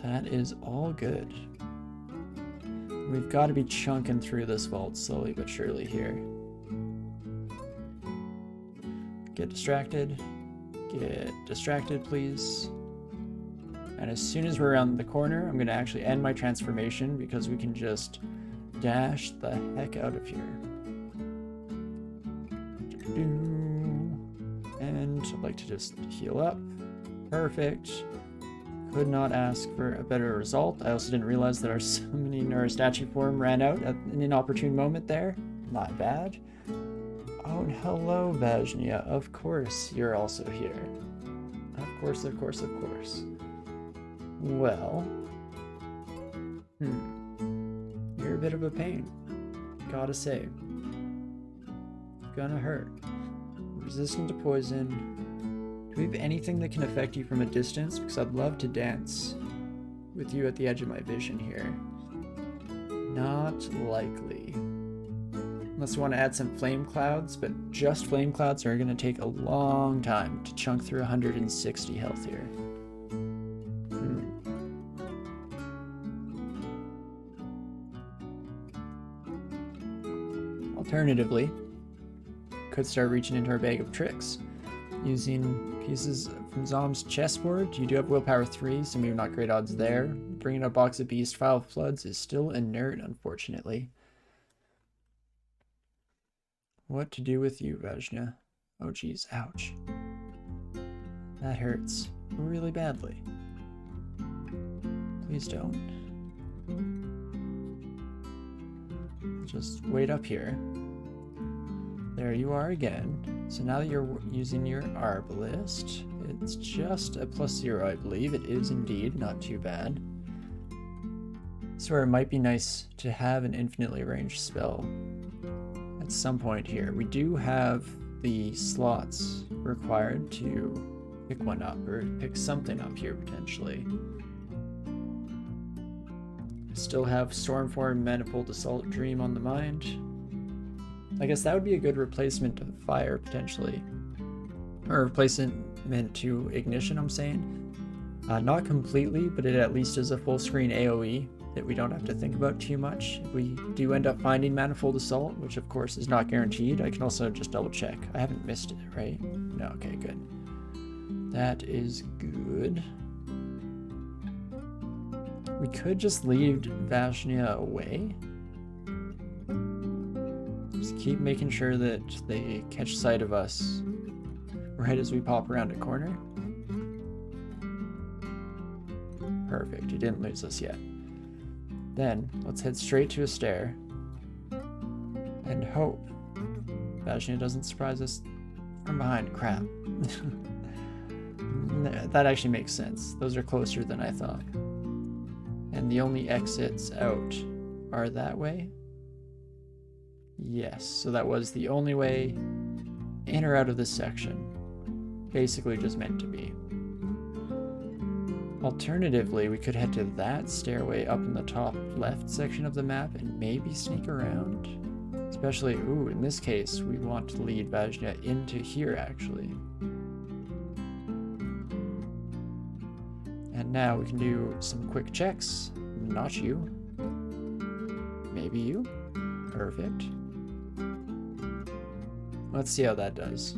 That is all good. We've got to be chunking through this vault slowly but surely here. Get distracted. Get distracted, please. And as soon as we're around the corner, I'm going to actually end my transformation because we can just dash the heck out of here. And I'd like to just heal up. Perfect. Could not ask for a better result. I also didn't realize that our summoning or statue form ran out at an inopportune moment there. Not bad. Oh, and hello, Vajnia. Of course, you're also here. Of course, of course, of course. Well, you're a bit of a pain. Gotta say. Gonna hurt. Resistant to poison. Do we have anything that can affect you from a distance? Because I'd love to dance with you at the edge of my vision here. Not likely. Unless we want to add some flame clouds, but just flame clouds are going to take a long time to chunk through 160 health here. Alternatively, could start reaching into our bag of tricks. Using pieces from Zom's chessboard, you do have willpower 3, so maybe not great odds there. Bringing a box of beast file floods is still inert, unfortunately. What to do with you, Vajna? Oh geez, ouch. That hurts really badly. Please don't. Just wait up here. There you are again. So now that you're using your Arbalist, it's just a +0, I believe. It is indeed not too bad. So it might be nice to have an infinitely ranged spell at some point here. We do have the slots required to pick one up, or pick something up here potentially. Still have Stormform, Manifold Assault, Dream on the mind. I guess that would be a good replacement of fire, potentially. Or replacement to Ignition, I'm saying. Not completely, but it at least is a full screen AoE that we don't have to think about too much. If we do end up finding Manifold Assault, which of course is not guaranteed, I can also just double check. I haven't missed it, right? No, okay, good. That is good. We could just leave Vajnia away. Just keep making sure that they catch sight of us right as we pop around a corner. Perfect, he didn't lose us yet. Then, let's head straight to a stair and hope Vajnia doesn't surprise us from behind. Crap. That actually makes sense. Those are closer than I thought. And the only exits out are that way? Yes, so that was the only way in or out of this section. Basically just meant to be. Alternatively, we could head to that stairway up in the top left section of the map and maybe sneak around. Especially, ooh, in this case, we want to lead Vajnia into here, actually. And now we can do some quick checks. Not you. Maybe you. Perfect. Let's see how that does.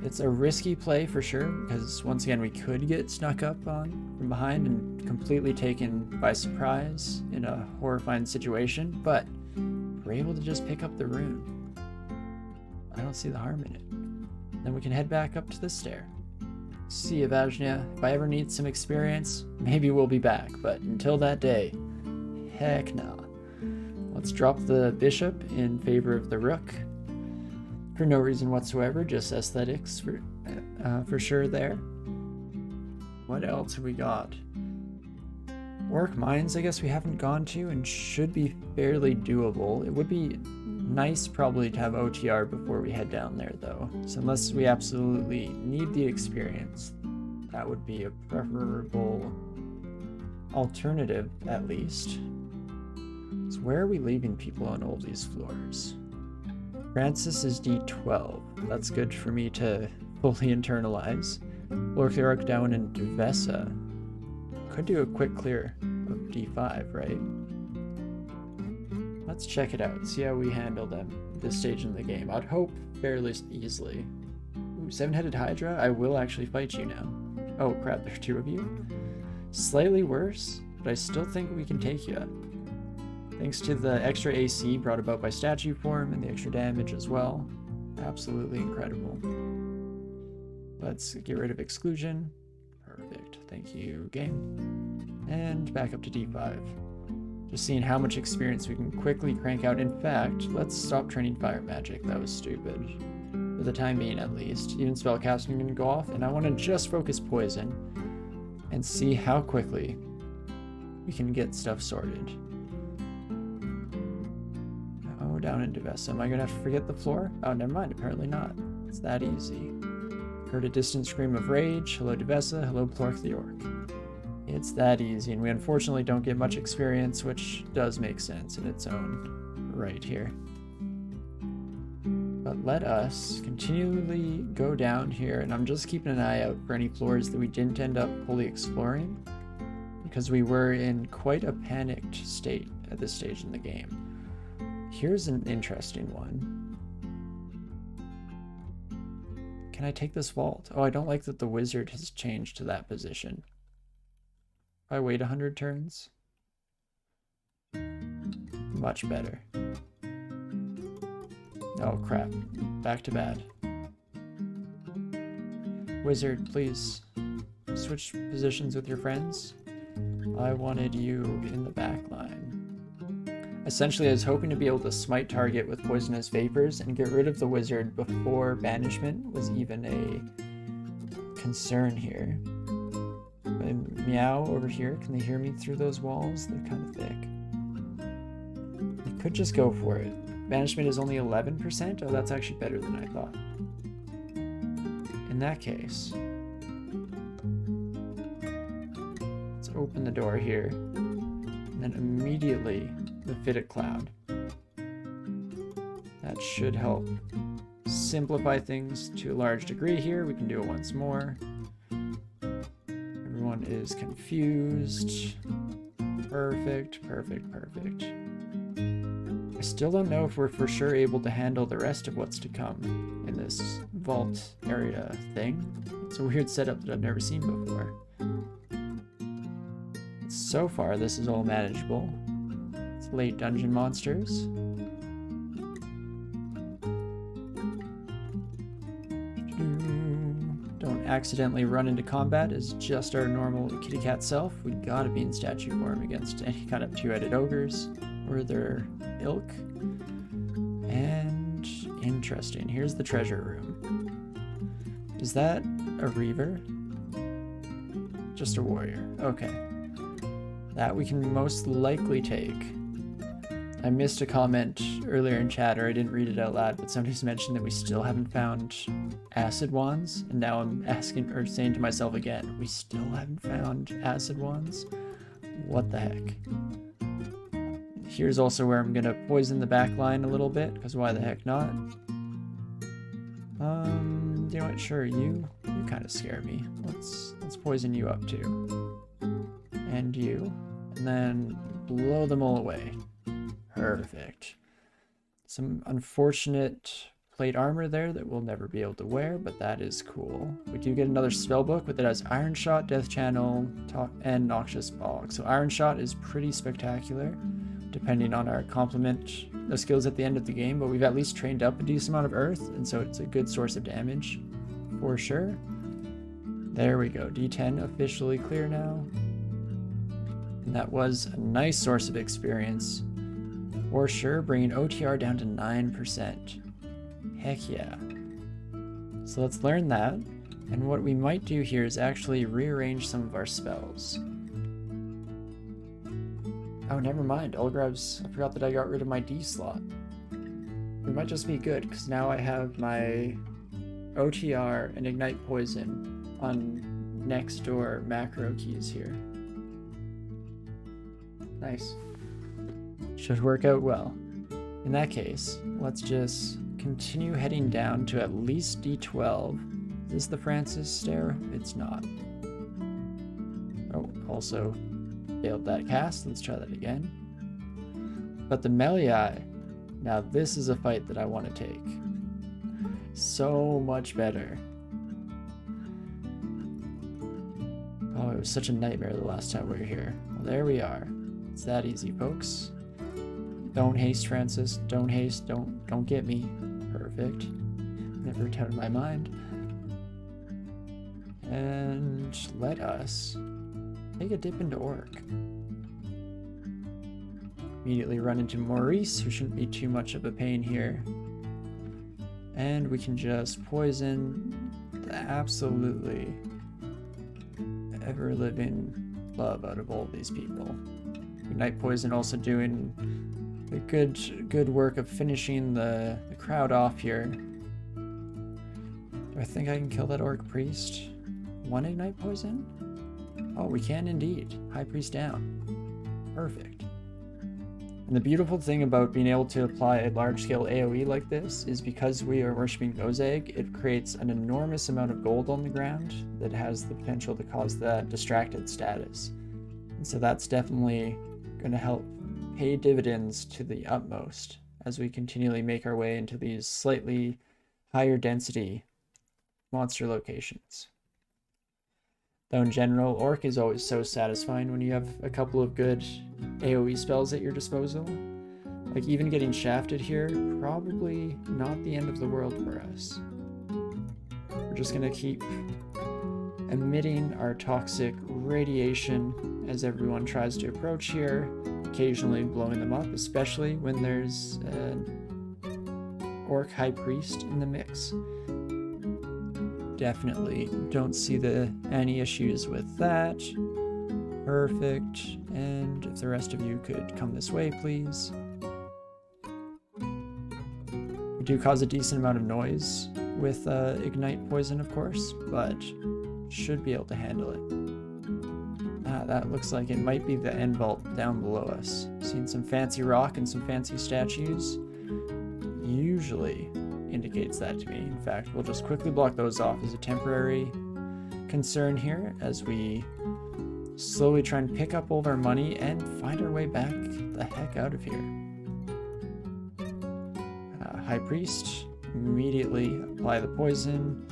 It's a risky play for sure, because once again we could get snuck up on from behind and completely taken by surprise in a horrifying situation, but we're able to just pick up the rune. I don't see the harm in it. Then we can head back up to the stair. See you, Vajnia. If I ever need some experience, maybe we'll be back, but until that day, heck no. Let's drop the bishop in favor of the rook. For no reason whatsoever, just aesthetics for sure there. What else have we got? Orc mines, I guess we haven't gone to and should be fairly doable. It would be nice probably to have OTR before we head down there though. So unless we absolutely need the experience, that would be a preferable alternative at least. So where are we leaving people on all these floors? Francis is D12. That's good for me to fully internalize. Lord Cleric down in Duvessa. Could do a quick clear of D5, right? Let's check it out, see how we handle them at this stage in the game. I'd hope fairly easily. Ooh, 7-headed Hydra? I will actually fight you now. Oh crap, there are 2 of you? Slightly worse, but I still think we can take you. Thanks to the extra AC brought about by statue form and the extra damage as well. Absolutely incredible. Let's get rid of exclusion. Perfect. Thank you, game. And back up to D5. Just seeing how much experience we can quickly crank out. In fact, let's stop training fire magic. That was stupid. For the time being, at least. Even spellcasting can go off, and I want to just focus poison and see how quickly we can get stuff sorted. Oh, down into Vessa. Am I going to have to forget the floor? Oh, never mind. Apparently not. It's that easy. Heard a distant scream of rage. Hello, Devessa. Hello, Plork the Orc. It's that easy, and we unfortunately don't get much experience, which does make sense in its own right here. But let us continually go down here, and I'm just keeping an eye out for any floors that we didn't end up fully exploring, because we were in quite a panicked state at this stage in the game. Here's an interesting one. Can I take this vault? Oh, I don't like that the wizard has changed to that position. If I wait 100 turns? Much better. Oh crap. Back to bad. Wizard, please switch positions with your friends. I wanted you in the back line. Essentially, I was hoping to be able to smite target with poisonous vapors and get rid of the wizard before banishment was even a concern here. But meow over here, can they hear me through those walls? They're kind of thick. I could just go for it. Banishment is only 11%? Oh, that's actually better than I thought. In that case, let's open the door here, and then immediately the Fitted Cloud. That should help simplify things to a large degree here. We can do it once more. Everyone is confused. Perfect, perfect, perfect. I still don't know if we're for sure able to handle the rest of what's to come in this vault area thing. It's a weird setup that I've never seen before. So far, this is all manageable. It's late dungeon monsters. Don't accidentally run into combat as just our normal kitty cat self. We gotta be in statue form against any kind of two-headed ogres or their ilk. And interesting, here's the treasure room. Is that a reaver? Just a warrior, okay. That we can most likely take. I missed a comment earlier in chat, or I didn't read it out loud, but somebody's mentioned that we still haven't found acid wands, and now I'm asking or saying to myself again, we still haven't found acid wands? What the heck? Here's also where I'm gonna poison the back line a little bit, because why the heck not? You know what, sure, you kind of scare me. Let's poison you up too. And you. And then blow them all away. Perfect. Some unfortunate plate armor there that we'll never be able to wear, but that is cool. We do get another spell book that has Iron Shot, Death Channel, and Noxious Bog. So Iron Shot is pretty spectacular, depending on our complement of skills at the end of the game, but we've at least trained up a decent amount of earth, and so it's a good source of damage for sure. There we go. D10 officially clear now. And that was a nice source of experience for sure, bringing OTR down to 9%. Heck yeah. So let's learn that, and what we might do here is actually rearrange some of our spells. Oh, never mind. Ulgrav's, I forgot that I got rid of my D slot. We might just be good, because now I have my OTR and Ignite Poison on next door macro keys here. Nice. Should work out well. In that case, let's just continue heading down to at least D12. Is this the Francis stair? It's not. Oh, also failed that cast. Let's try that again. But the Meliai, now this is a fight that I want to take. So much better. Oh, it was such a nightmare the last time we were here. Well, there we are. It's that easy, folks. Don't haste, Francis. Don't haste. Don't get me. Perfect. Never doubted my mind. And let us take a dip into Orc. Immediately run into Maurice, who shouldn't be too much of a pain here. And we can just poison the absolutely ever-living love out of all these people. Ignite Poison also doing the good work of finishing the crowd off here. Do I think I can kill that Orc Priest? One Ignite Poison? Oh, we can indeed. High Priest down. Perfect. And the beautiful thing about being able to apply a large-scale AoE like this is because we are worshipping Gozag, it creates an enormous amount of gold on the ground that has the potential to cause that distracted status. And so that's definitely going to help pay dividends to the utmost as we continually make our way into these slightly higher density monster locations. Though in general, Orc is always so satisfying when you have a couple of good AoE spells at your disposal. Like even getting shafted here, probably not the end of the world for us. We're just gonna keep emitting our toxic radiation as everyone tries to approach here, occasionally blowing them up, especially when there's an Orc High Priest in the mix. Definitely don't see any issues with that. Perfect. And if the rest of you could come this way, please. We do cause a decent amount of noise with Ignite Poison, of course, but should be able to handle it. That looks like it might be the end vault down below us. Seen some fancy rock and some fancy statues. Usually indicates that to me. In fact, we'll just quickly block those off as a temporary concern here as we slowly try and pick up all of our money and find our way back the heck out of here. High Priest, immediately apply the poison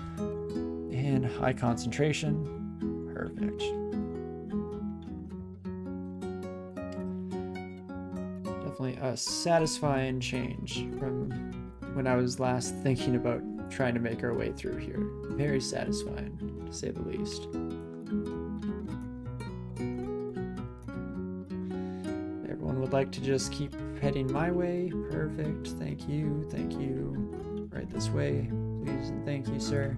and high concentration. Perfect. Definitely a satisfying change from when I was last thinking about trying to make our way through here. Very satisfying, to say the least. Everyone would like to just keep heading my way. Perfect. Thank you. Thank you. Right this way, please, and thank you, sir.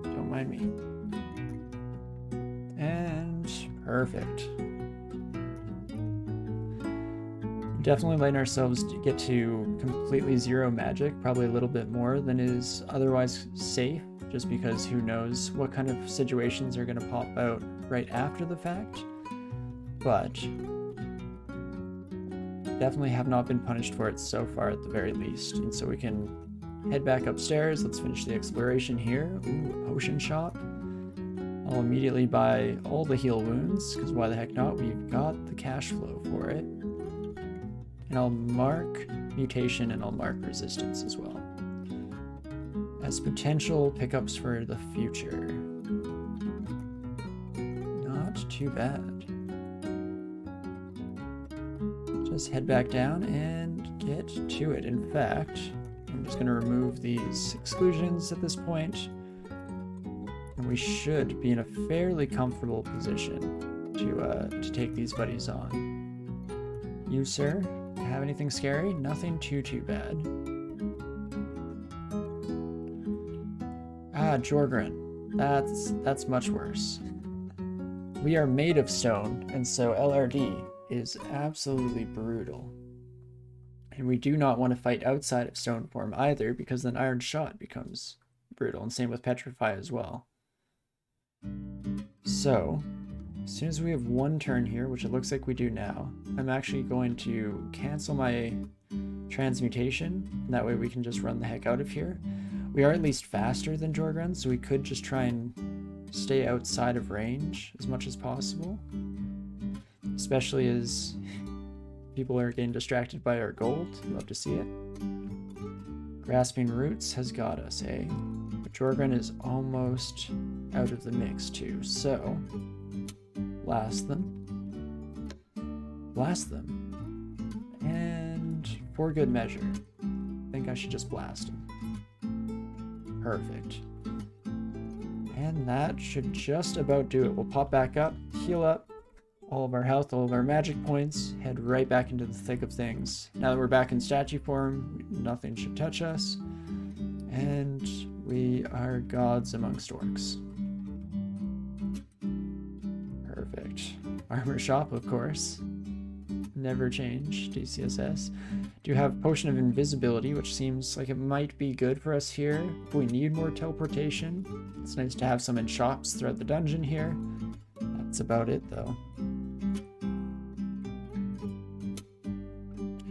Don't mind me. And perfect. Definitely letting ourselves get to completely zero magic, probably a little bit more than is otherwise safe, just because who knows what kind of situations are going to pop out right after the fact. But definitely have not been punished for it so far at the very least. And so we can head back upstairs. Let's finish the exploration here. Ooh, potion shop. I'll immediately buy all the heal wounds, because why the heck not? We've got the cash flow for it. And I'll mark mutation and I'll mark resistance as well as potential pickups for the future. Not too bad. Just head back down and get to it. In fact, I'm just going to remove these exclusions at this point, and we should be in a fairly comfortable position to take these buddies on. You, sir? Have anything scary? Nothing too bad. Jorgren. That's much worse. We are made of stone, and so LRD is absolutely brutal. And we do not want to fight outside of stone form either, because then Iron Shot becomes brutal, and same with Petrify as well. So as soon as we have one turn here, which it looks like we do now, I'm actually going to cancel my transmutation. That way we can just run the heck out of here. We are at least faster than Jorgren, so we could just try and stay outside of range as much as possible, especially as people are getting distracted by our gold. Love to see it. Grasping Roots has got us, eh? But Jorgen is almost out of the mix too, so blast them. Blast them. And for good measure, I think I should just blast them. Perfect. And that should just about do it. We'll pop back up, heal up all of our health, all of our magic points, head right back into the thick of things. Now that we're back in statue form, nothing should touch us, and we are gods amongst orcs. Perfect. Armor shop, of course. Never change, DCSS. Do have Potion of Invisibility, which seems like it might be good for us here. If we need more teleportation, it's nice to have some in shops throughout the dungeon here. That's about it, though.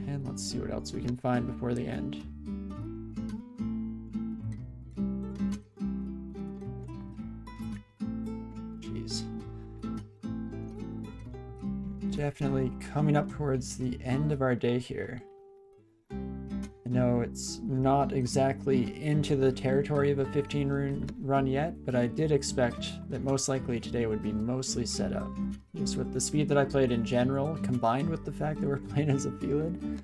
And let's see what else we can find before the end. Jeez. Definitely coming up towards the end of our day here. I know it's not exactly into the territory of a 15 rune run yet, but I did expect that most likely today would be mostly set up. Just with the speed that I played in general, combined with the fact that we're playing as a Felid,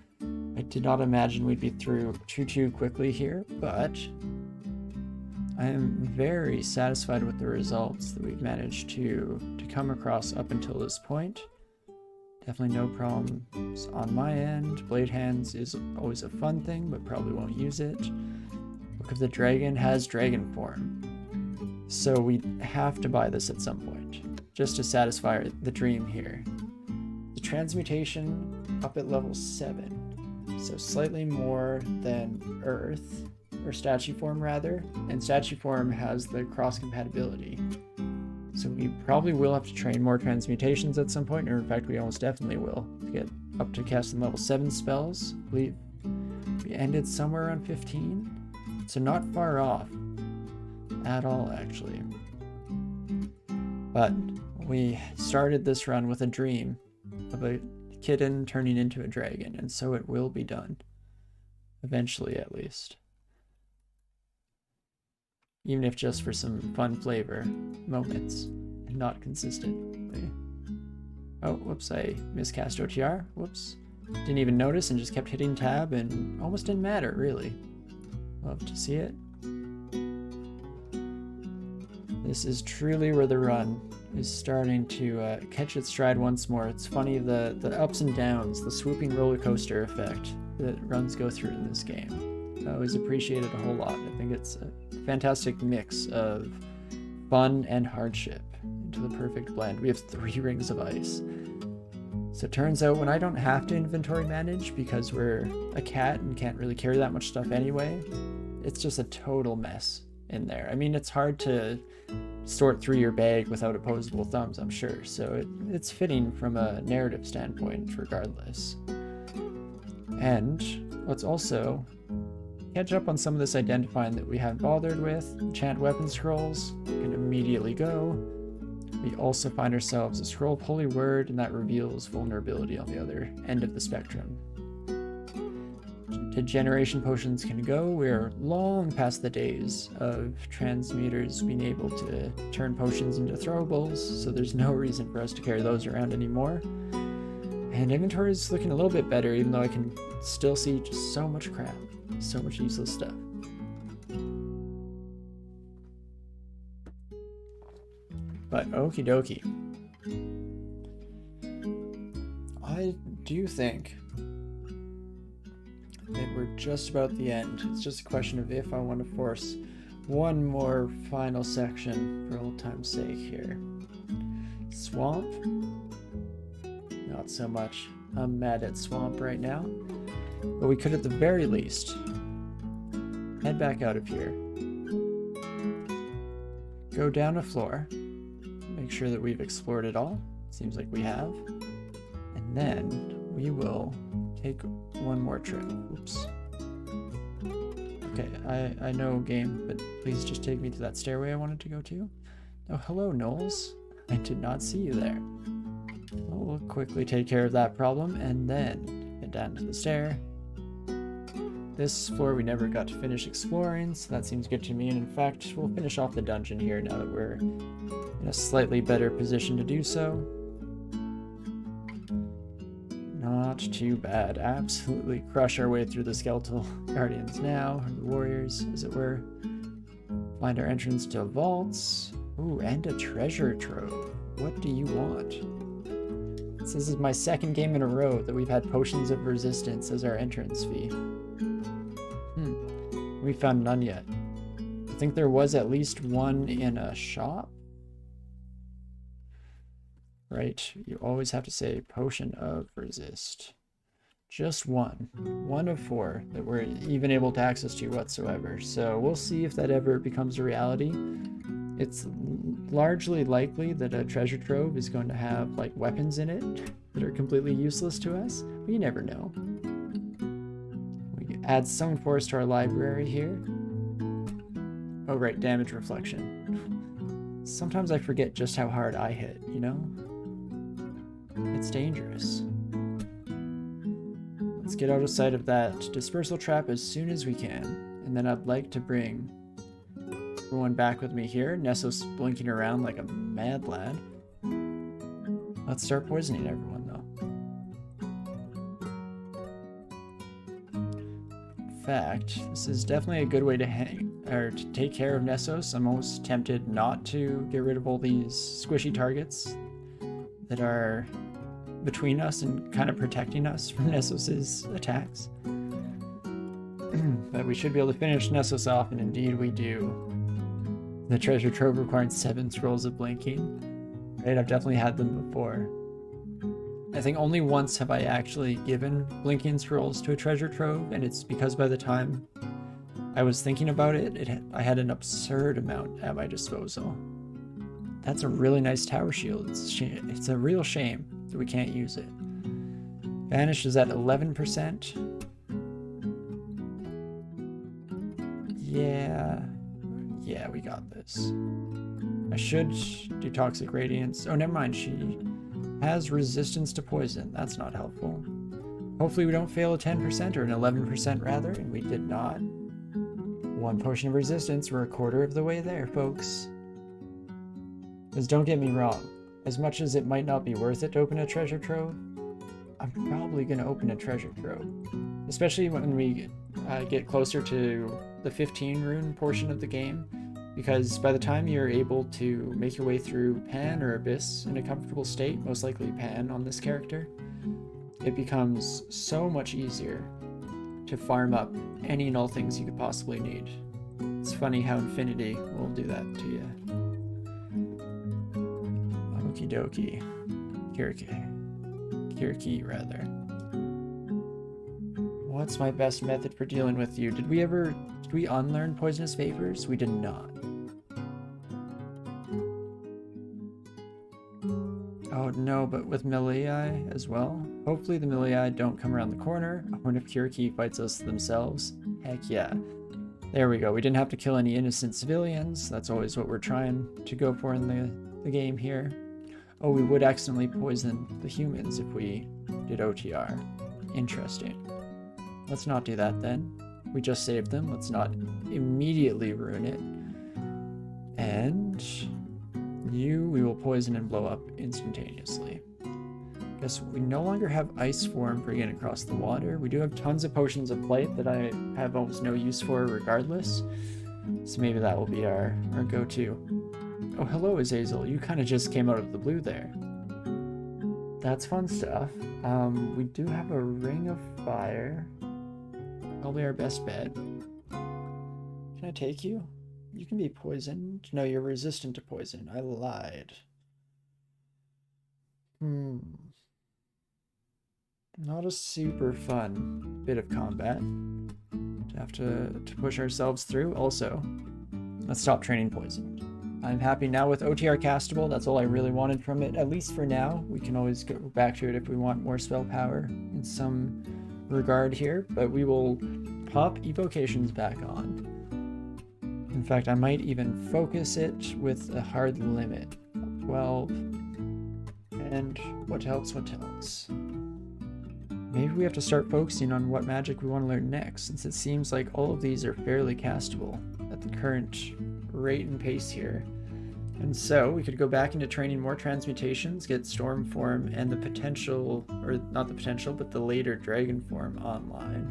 I did not imagine we'd be through too quickly here, but I am very satisfied with the results that we've managed to come across up until this point. Definitely no problems on my end. Blade Hands is always a fun thing, but probably won't use it. Book of the Dragon has dragon form, so we have to buy this at some point, just to satisfy the dream here. The transmutation up at level 7, so slightly more than Earth, or statue form rather, and statue form has the cross compatibility. So we probably will have to train more transmutations at some point, or in fact we almost definitely will, to get up to casting level 7 spells. We ended somewhere around 15, so not far off at all actually. But we started this run with a dream of a kitten turning into a dragon, and so it will be done. Eventually at least. Even if just for some fun flavor moments and not consistently. Oh, whoops, I miscast OTR. Whoops. Didn't even notice and just kept hitting tab and almost didn't matter, really. Love to see it. This is truly where the run is starting to catch its stride once more. It's funny, the ups and downs, the swooping roller coaster effect that runs go through in this game. I always appreciate it a whole lot. I think it's a fantastic mix of fun and hardship into the perfect blend. We have 3 rings of ice. So it turns out when I don't have to inventory manage because we're a cat and can't really carry that much stuff anyway, it's just a total mess in there. I mean, it's hard to sort through your bag without opposable thumbs, I'm sure. So it's fitting from a narrative standpoint regardless. And let's also catch up on some of this identifying that we haven't bothered with. Enchant weapon scrolls can immediately go. We also find ourselves a scroll of holy word, and that reveals vulnerability on the other end of the spectrum. Degeneration potions can go. We're long past the days of transmuters being able to turn potions into throwables, so there's no reason for us to carry those around anymore. And inventory is looking a little bit better, even though I can still see just so much crap. So much useless stuff. But okie dokie. I do think that we're just about the end. It's just a question of if I want to force one more final section for old time's sake here. Swamp? Not so much. I'm mad at Swamp right now. But we could at the very least head back out of here. Go down a floor. Make sure that we've explored it all. Seems like we have. And then we will take one more trip. Oops. Okay, I know game, but please just take me to that stairway I wanted to go to. Oh, hello, Knowles. I did not see you there. We'll quickly take care of that problem and then head down to the stair. This floor we never got to finish exploring, so that seems good to me. And in fact, we'll finish off the dungeon here now that we're in a slightly better position to do so. Not too bad. Absolutely crush our way through the skeletal guardians now, or the warriors, as it were. Find our entrance to vaults. Ooh, and a treasure trove. What do you want? This is my second game in a row that we've had potions of resistance as our entrance fee. We found none yet. I think there was at least one in a shop. Right, you always have to say potion of resist. Just one. One of 4 that we're even able to access to whatsoever. So we'll see if that ever becomes a reality. It's largely likely that a treasure trove is going to have like weapons in it that are completely useless to us, but you never know. We add Stone Force to our library here. Oh right, damage reflection. Sometimes I forget just how hard I hit, you know? It's dangerous. Let's get out of sight of that dispersal trap as soon as we can. And then I'd like to bring everyone back with me here. Nessos blinking around like a mad lad. Let's start poisoning everyone though. In fact, this is definitely a good way to take care of Nessos. I'm almost tempted not to get rid of all these squishy targets that are between us and kind of protecting us from Nessos's attacks. But we should be able to finish Nessos off, and indeed we do. The treasure trove requiring 7 scrolls of blinking. Right, I've definitely had them before. I think only once have I actually given blinking scrolls to a treasure trove, and it's because by the time I was thinking about it, I had an absurd amount at my disposal. That's a really nice tower shield. It's a real shame that we can't use it. Vanish is at 11%. Yeah, we got this. I should do Toxic Radiance. Oh, never mind. She has resistance to poison. That's not helpful. Hopefully we don't fail a 10% or an 11% rather, and we did not. 1 potion of resistance. We're a quarter of the way there, folks. Because don't get me wrong, as much as it might not be worth it to open a treasure trove, I'm probably going to open a treasure trove. Especially when we get closer to the 15 rune portion of the game, because by the time you're able to make your way through Pan or Abyss in a comfortable state, most likely Pan on this character, it becomes so much easier to farm up any and all things you could possibly need. It's funny how Infinity will do that to you. Okie dokie. Kiriki, rather. What's my best method for dealing with you? Did we unlearn Poisonous Vapors? We did not. Oh no, but with melee as well? Hopefully the melee don't come around the corner. I wonder if Kiriki fights us themselves. Heck yeah. There we go. We didn't have to kill any innocent civilians. That's always what we're trying to go for in the game here. Oh, we would accidentally poison the humans if we did OTR. Interesting. Let's not do that then. We just saved them. Let's not immediately ruin it. And you, we will poison and blow up instantaneously. Guess we no longer have ice form for getting across the water. We do have tons of potions of light that I have almost no use for regardless. So maybe that will be our go-to. Oh, hello, Azazel. You kind of just came out of the blue there. That's fun stuff. We do have a Ring of Fire. Probably our best bet. Can I take you? You can be poisoned. No, you're resistant to poison. I lied. Not a super fun bit of combat to have to push ourselves through. Also, let's stop training poison. I'm happy now with OTR castable. That's all I really wanted from it, at least for now. We can always go back to it if we want more spell power in some regard here, but we will pop evocations back on. In fact, I might even focus it with a hard limit. 12. And what else? What else? Maybe we have to start focusing on what magic we want to learn next, since it seems like all of these are fairly castable at the current rate and pace here. And so we could go back into training more transmutations, get Storm form and the potential, or not the potential, but the later Dragon form online.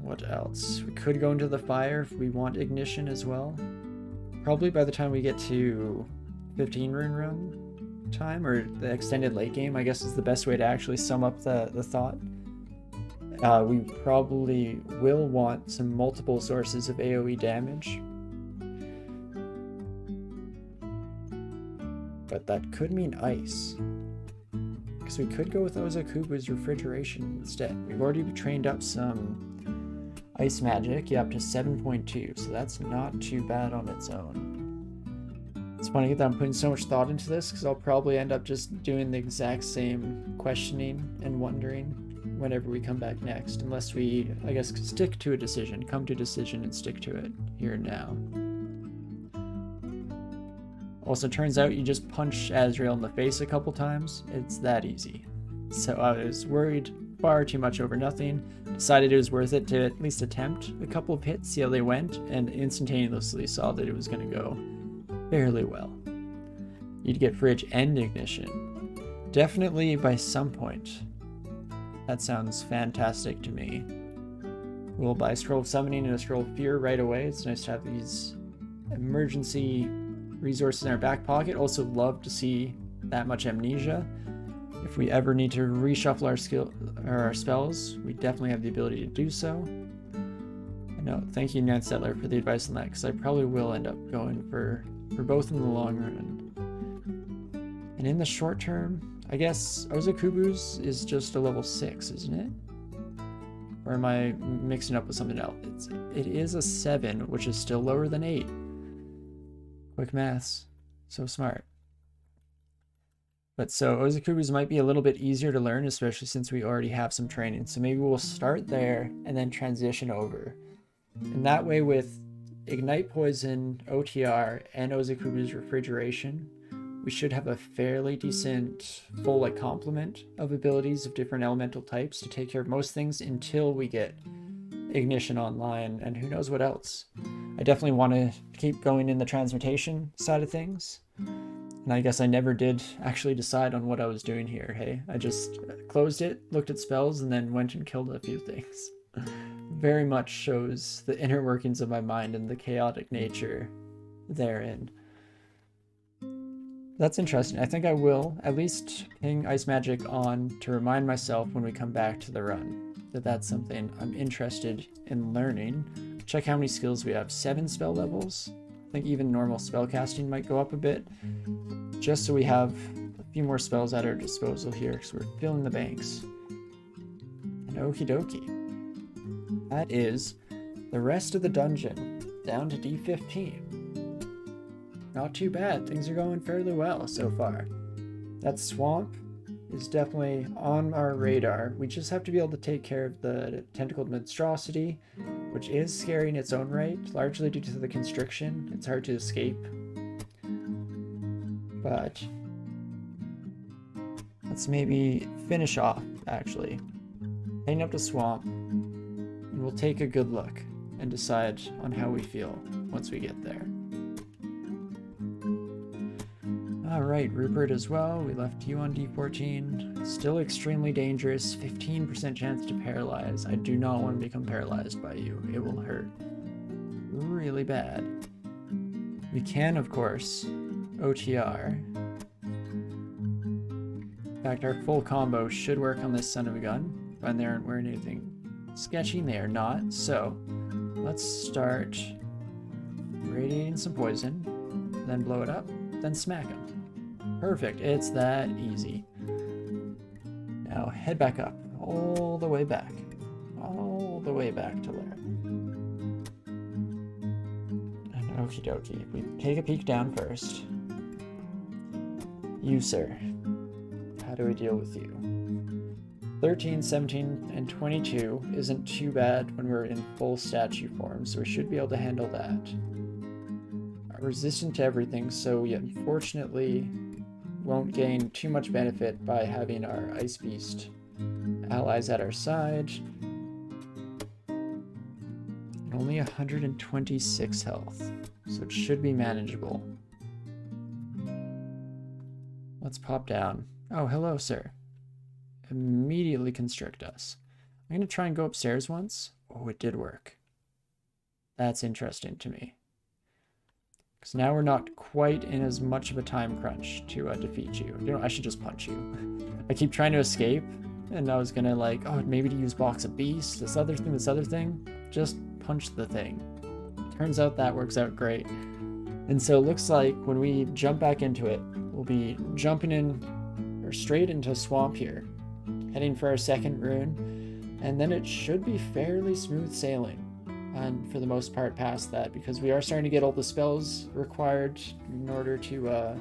What else? We could go into the fire if we want ignition as well. Probably by the time we get to 15 rune run time, or the extended late game, I guess is the best way to actually sum up the thought. We probably will want some multiple sources of AoE damage. But that could mean ice. Because we could go with Ozakubu's refrigeration instead. We've already trained up some ice magic, up to 7.2, so that's not too bad on its own. It's funny that I'm putting so much thought into this, because I'll probably end up just doing the exact same questioning and wondering whenever we come back next, unless we, I guess, stick to a decision, come to a decision and stick to it here and now. Also, turns out you just punch Azrael in the face a couple times. It's that easy. So I was worried far too much over nothing, decided it was worth it to at least attempt a couple of hits, see how they went, and instantaneously saw that it was going to go fairly well. You'd get fridge and ignition. Definitely by some point. That sounds fantastic to me. We'll buy a Scroll of Summoning and a Scroll of Fear right away. It's nice to have these emergency resources in our back pocket. Also love to see that much amnesia. If we ever need to reshuffle our spells, we definitely have the ability to do so. No, thank you, Nan Settler, for the advice on that, because I probably will end up going for both in the long run. And in the short term, I guess Ozakubu's is just a level 6, isn't it? Or am I mixing up with something else? It is a 7, which is still lower than 8. Quick maths. So smart. But so Ozakubu's might be a little bit easier to learn, especially since we already have some training. So maybe we'll start there and then transition over. And that way, with Ignite Poison, OTR, and Ozakubu's Refrigeration, we should have a fairly decent full complement of abilities of different elemental types to take care of most things until we get Ignition online and who knows what else. I definitely want to keep going in the transmutation side of things. And I guess I never did actually decide on what I was doing here, hey? I just closed it, looked at spells, and then went and killed a few things. Very much shows the inner workings of my mind and the chaotic nature therein. That's interesting. I think I will at least ping Ice Magic on to remind myself when we come back to the run that that's something I'm interested in learning. Check how many skills we have. 7 spell levels. I think even normal spell casting might go up a bit, just so we have a few more spells at our disposal here, because we're filling the banks. And okie dokie. That is the rest of the dungeon, down to D15. Not too bad, things are going fairly well so far. That swamp is definitely on our radar. We just have to be able to take care of the tentacled monstrosity, which is scary in its own right, largely due to the constriction. It's hard to escape. But let's maybe finish off, actually. Heading up to swamp, and we'll take a good look and decide on how we feel once we get there. Alright, Rupert as well. We left you on D14. Still extremely dangerous. 15% chance to paralyze. I do not want to become paralyzed by you. It will hurt really bad. We can, of course, OTR. In fact, our full combo should work on this son of a gun. When they aren't wearing anything sketchy, they are not. So, let's start radiating some poison, then blow it up, then smack him. Perfect, it's that easy. Now head back up, all the way back to Lair. And okie dokie, we take a peek down first. You, sir, how do we deal with you? 13, 17, and 22 isn't too bad when we're in full statue form, so we should be able to handle that. Resistant to everything, so we unfortunately won't gain too much benefit by having our Ice Beast allies at our side. And only 126 health, so it should be manageable. Let's pop down. Oh, hello, sir. Immediately constrict us. I'm going to try and go upstairs once. Oh, it did work. That's interesting to me. Because now we're not quite in as much of a time crunch to defeat you. You know, I should just punch you. I keep trying to escape, and I was gonna like, oh, maybe to use Box of Beasts, this other thing. Just punch the thing. Turns out that works out great. And so it looks like when we jump back into it, we'll be jumping in, or straight into Swamp here, heading for our second rune, and then it should be fairly smooth sailing. And for the most part past that, because we are starting to get all the spells required in order to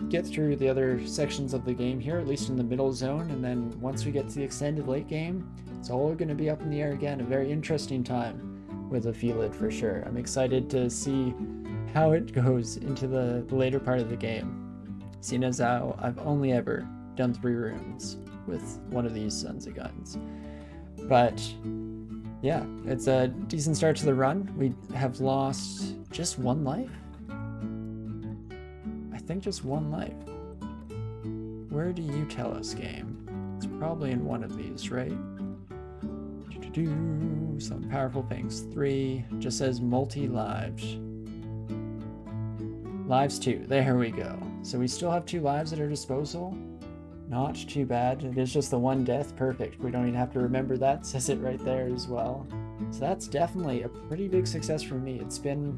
get through the other sections of the game here, at least in the middle zone. And then once we get to the extended late game, it's all going to be up in the air again. A very interesting time with a Felid for sure. I'm excited to see how it goes into the later part of the game, seeing as how I've only ever done 3 runes with one of these sons of guns. But yeah, it's a decent start to the run. We have lost just 1 life? I think just 1 life. Where do you tell us, game? It's probably in one of these, right? Some powerful things. 3, just says multi-lives. Lives 2, there we go. So we still have 2 lives at our disposal. Not too bad. It is just the 1 death. Perfect. We don't even have to remember that. It says it right there as well. So that's definitely a pretty big success for me. It's been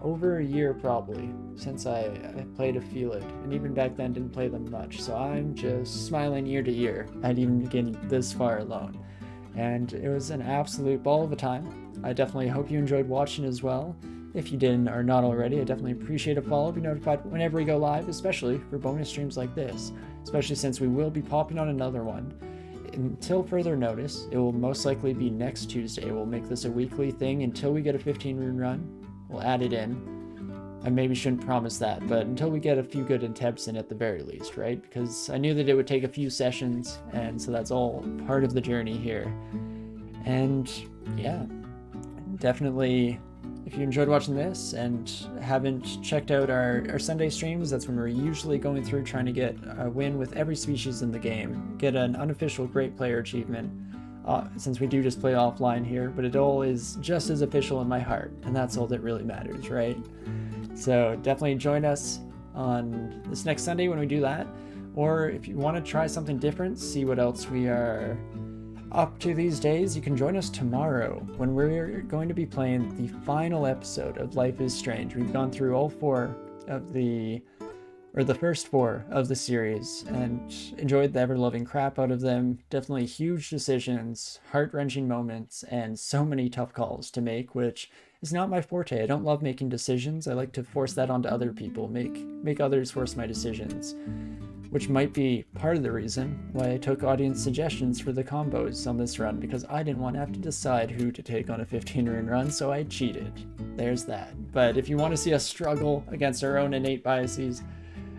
over a year probably since I played a Felid, and even back then didn't play them much. So I'm just smiling ear to ear at even getting this far alone. And it was an absolute ball of a time. I definitely hope you enjoyed watching as well. If you didn't or not already, I definitely appreciate a follow. Be notified whenever we go live, especially for bonus streams like this, especially since we will be popping on another one. Until further notice, it will most likely be next Tuesday. We'll make this a weekly thing until we get a 15 rune run. We'll add it in. I maybe shouldn't promise that, but until we get a few good attempts in at the very least, right? Because I knew that it would take a few sessions, and so that's all part of the journey here. And yeah, definitely, if you enjoyed watching this and haven't checked out our Sunday streams, that's when we're usually going through trying to get a win with every species in the game, get an unofficial great player achievement, since we do just play offline here, but it all is just as official in my heart, and that's all that really matters, right? So definitely join us on this next Sunday when we do that, or if you want to try something different, see what else we are up to these days, you can join us tomorrow when we're going to be playing the final episode of Life is Strange. We've gone through all 4 of the first 4 of the series and enjoyed the ever-loving crap out of them. Definitely huge decisions, heart-wrenching moments, and so many tough calls to make, which is not my forte. I don't love making decisions. I like to force that onto other people, make others force my decisions, which might be part of the reason why I took audience suggestions for the combos on this run, because I didn't want to have to decide who to take on a 15 rune run, so I cheated. There's that. But if you want to see us struggle against our own innate biases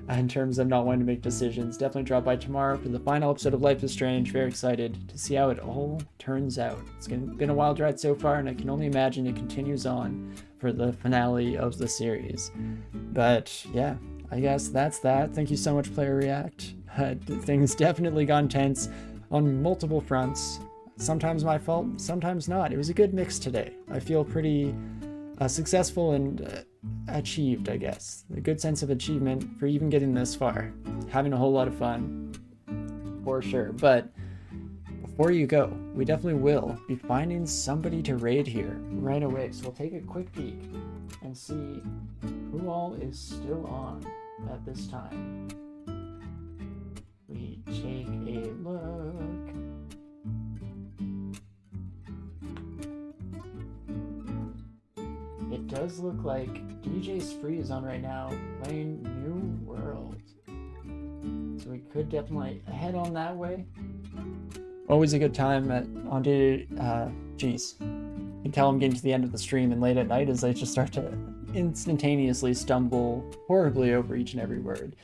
in terms of not wanting to make decisions, definitely drop by tomorrow for the final episode of Life is Strange. Very excited to see how it all turns out. It's been a wild ride so far, and I can only imagine it continues on for the finale of the series. But yeah, I guess that's that. Thank you so much, Player React. Things definitely gone tense on multiple fronts. Sometimes my fault, sometimes not. It was a good mix today. I feel pretty successful and achieved, I guess. A good sense of achievement for even getting this far. Having a whole lot of fun, for sure. But before you go, we definitely will be finding somebody to raid here right away. So we'll take a quick peek and see who all is still on at this time. We take a look. It does look like DJ Spree is on right now, playing New World. So we could definitely head on that way. Always a good time on day, geez. You can tell I'm getting to the end of the stream and late at night as I just start to instantaneously stumble horribly over each and every word.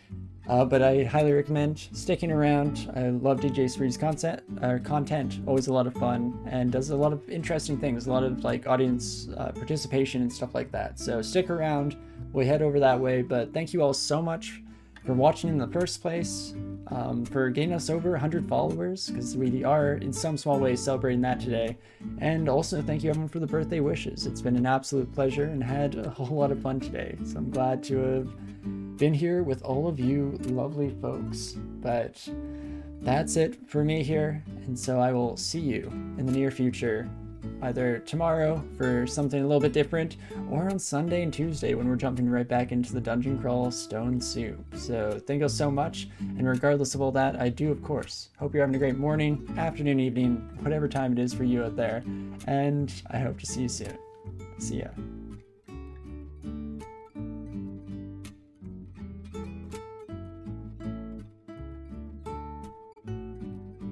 But I highly recommend sticking around. I love DJ Spree's content, always a lot of fun, and does a lot of interesting things, a lot of like audience participation and stuff like that. So stick around, we'll head over that way, but thank you all so much for watching in the first place, for getting us over 100 followers, because we are in some small way celebrating that today. And also thank you everyone for the birthday wishes. It's been an absolute pleasure and had a whole lot of fun today. So I'm glad to have been here with all of you lovely folks. But that's it for me here, and so I will see you in the near future, either tomorrow for something a little bit different, or on Sunday and Tuesday when we're jumping right back into the Dungeon Crawl Stone Soup. So thank you so much, and regardless of all that, I do of course hope you're having a great morning, afternoon, evening, whatever time it is for you out there, and I hope to see you soon. See ya.